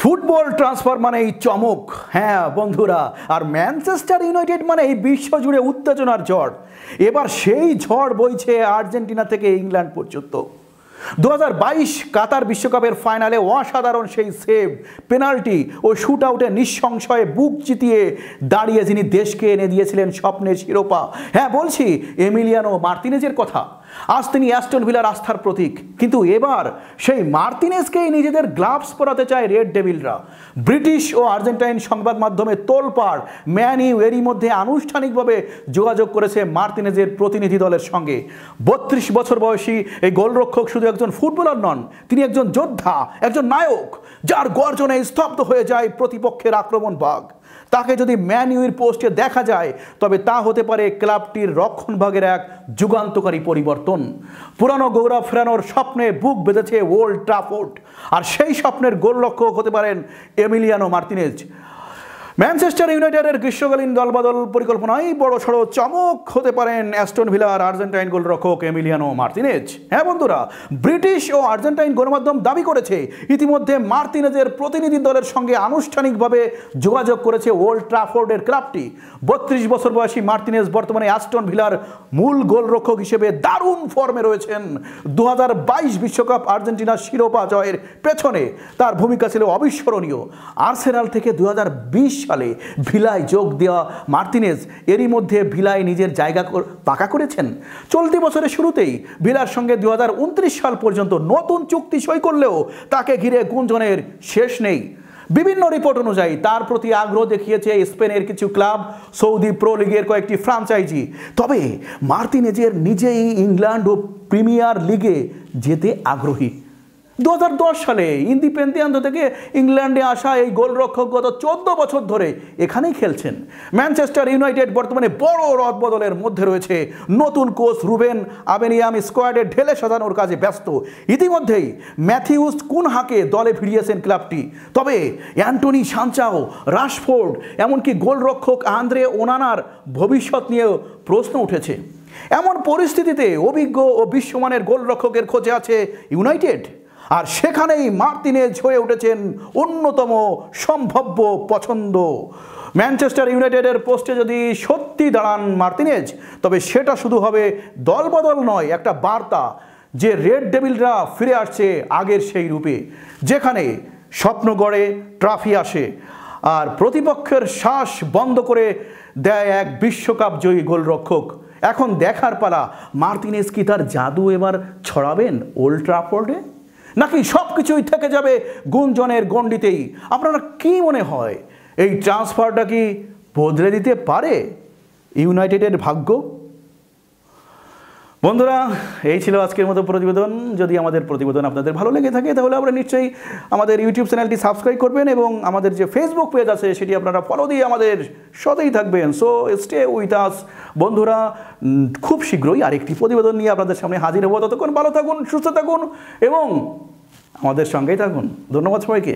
Football transfer মানে এই চমক, হ্যাঁ বন্ধুরা। আর ম্যানচেস্টার ইউনাইটেড মানে এই বিশ্বজুড়ে উত্তেজনার ঝড়। এবার সেই ঝড় বইছে আর্জেন্টিনা থেকে ইংল্যান্ড পর্যন্ত। 2022 কাতার বিশ্বকাপের ফাইনালে অসাধারণ সেই সেভ, পেনাল্টি ও শুট আউটে নিঃসংশয়ে বুক চিতিয়ে দাঁড়িয়ে যিনি দেশকে এনে দিয়েছিলেন স্বপ্নের শিরোপা। হ্যাঁ, বলছি এমিলিয়ানো মার্তিনেজের কথা। আজ তিনি অ্যাস্টন ভিলার আস্থার প্রতীক, কিন্তু এবার সেই মার্তিনেজকেই নিজেদের গ্লাভস পরাতে চায় রেড ডেভিলরা। ব্রিটিশ ও আর্জেন্টাইন সংবাদ মাধ্যমে তোলপাড়। ম্যান ইউ এরই মধ্যে আনুষ্ঠানিকভাবে যোগাযোগ করেছে মার্তিনেজের প্রতিনিধি দলের সঙ্গে। 32 বছর বয়সী এই গোলরক্ষক শুধু একজন ফুটবলার নন, তিনি একজন যোদ্ধা, একজন নায়ক, যার গর্জনে স্তব্ধ হয়ে যায় প্রতিপক্ষের আক্রমণ ভাগ। তাকে যদি ম্যান ইউর পোস্টে দেখা যায়, তবে তা হতে পারে ক্লাবটির রক্ষণভাগের এক যুগান্তকারী পরিবর্তন। পুরানো গৌরব ফেরানোর স্বপ্নে বুক বেঁধেছে ওল্ড ট্রাফোর্ড, আর সেই স্বপ্নের গোলরক্ষক হতে পারেন এমিলিয়ানো মার্তিনেজ। ম্যানচেস্টার ইউনাইটেডের গ্রীষ্মকালীন দলবদল পরিকল্পনায় বড়সড় চমক হতে পারেন অ্যাস্টন ভিলার আর্জেন্টাইন গোলরক্ষক এমিলিয়ানো মার্তিনেজ। হ্যাঁ বন্ধুরা, ব্রিটিশ ও আর্জেন্টাইন গণমাধ্যম দাবি করেছে ইতিমধ্যে মার্তিনেজের প্রতিনিধি দলের সঙ্গে আনুষ্ঠানিকভাবে যোগাযোগ করেছে ওল্ড ট্রাফোর্ডের ক্লাবটি। 32 বছর বয়সী মার্তিনেজ বর্তমানে অ্যাস্টন ভিলার মূল গোলরক্ষক হিসেবে দারুণ ফর্মে রয়েছেন। 2022 বিশ্বকাপ আর্জেন্টিনার শিরোপা জয়ের পেছনে তার ভূমিকা ছিল অবিস্মরণীয়। আর্সেনাল থেকে 2020 সালে ভিলায় যোগ দেওয়া মার্তিনেজ এরই মধ্যে ভিলায় নিজের জায়গা পাকা করেছেন। চলতি বছরের শুরুতেই ভিলার সঙ্গে 2029 সাল পর্যন্ত নতুন চুক্তি সই করলেও তাকে ঘিরে গুঞ্জনের শেষ নেই। বিভিন্ন রিপোর্ট অনুযায়ী তার প্রতি আগ্রহ দেখিয়েছে স্পেনের কিছু ক্লাব, সৌদি প্রো লিগের কয়েকটি ফ্রাঞ্চাইজি। তবে মার্তিনেজের নিজেই ইংল্যান্ড ও প্রিমিয়ার লিগে যেতে আগ্রহী। 2010 সালে ইন্ডিপেন্ডিয়েন্ট থেকে ইংল্যান্ডে আসা এই গোলরক্ষক গত 14 বছর ধরে এখানেই খেলছেন। ম্যানচেস্টার ইউনাইটেড বর্তমানে বড় রদবদলের মধ্যে রয়েছে। নতুন কোচ রুবেন আবেনিয়াম স্কোয়াডে ঢেলে সাজানোর কাজে ব্যস্ত। ইতিমধ্যেই ম্যাথিউস কুনহাকে দলে ফিরিয়েছেন ক্লাবটি। তবে অ্যান্টনি সাঞ্চাও, রাশফোর্ড, এমনকি গোলরক্ষক আন্দ্রে ওনানার ভবিষ্যৎ নিয়েও প্রশ্ন উঠেছে। এমন পরিস্থিতিতে অভিজ্ঞ ও বিশ্বমানের গোলরক্ষকের খোঁজে আছে ইউনাইটেড, আর সেখানেই মার্তিনেজ হয়ে উঠেছেন অন্যতম সম্ভাব্য পছন্দ। ম্যানচেস্টার ইউনাইটেডের পোস্টে যদি সত্যি দাঁড়ান মার্তিনেজ, তবে সেটা শুধু হবে দলবদল নয়, একটা বার্তা যে রেড ডেভিলরা ফিরে আসছে আগের সেই রূপে, যেখানে স্বপ্ন গড়ে, ট্রফি আসে, আর প্রতিপক্ষের শ্বাস বন্ধ করে দেয় এক বিশ্বকাপ জয়ী গোলরক্ষক। এখন দেখার পালা, মার্তিনেজ কি তার জাদু এবার ছড়াবেন ওল্ড ট্রাফোর্ডে, নাকি সব কিছুই থেকে যাবে গুঞ্জনের গণ্ডিতেই? আপনারা কি মনে হয়, এই ট্রান্সফারটা কি বদলে দিতে পারে ইউনাইটেডের ভাগ্য? বন্ধুরা, এই ছিল আজকের মতো প্রতিবেদন। যদি আমাদের প্রতিবেদন আপনাদের ভালো লেগে থাকে, তাহলে আপনারা নিশ্চয়ই আমাদের ইউটিউব চ্যানেলটি সাবস্ক্রাইব করবেন এবং আমাদের যে ফেসবুক পেজ আছে সেটি আপনারা ফলো দিয়ে আমাদের সাথেই থাকবেন। সো স্টে উইথ আস বন্ধুরা। খুব শীঘ্রই আরেকটি প্রতিবেদন নিয়ে আপনাদের সামনে হাজির হবো। ততক্ষণ ভালো থাকুন, সুস্থ থাকুন এবং আমাদের সঙ্গেই থাকুন। ধন্যবাদ সবাইকে।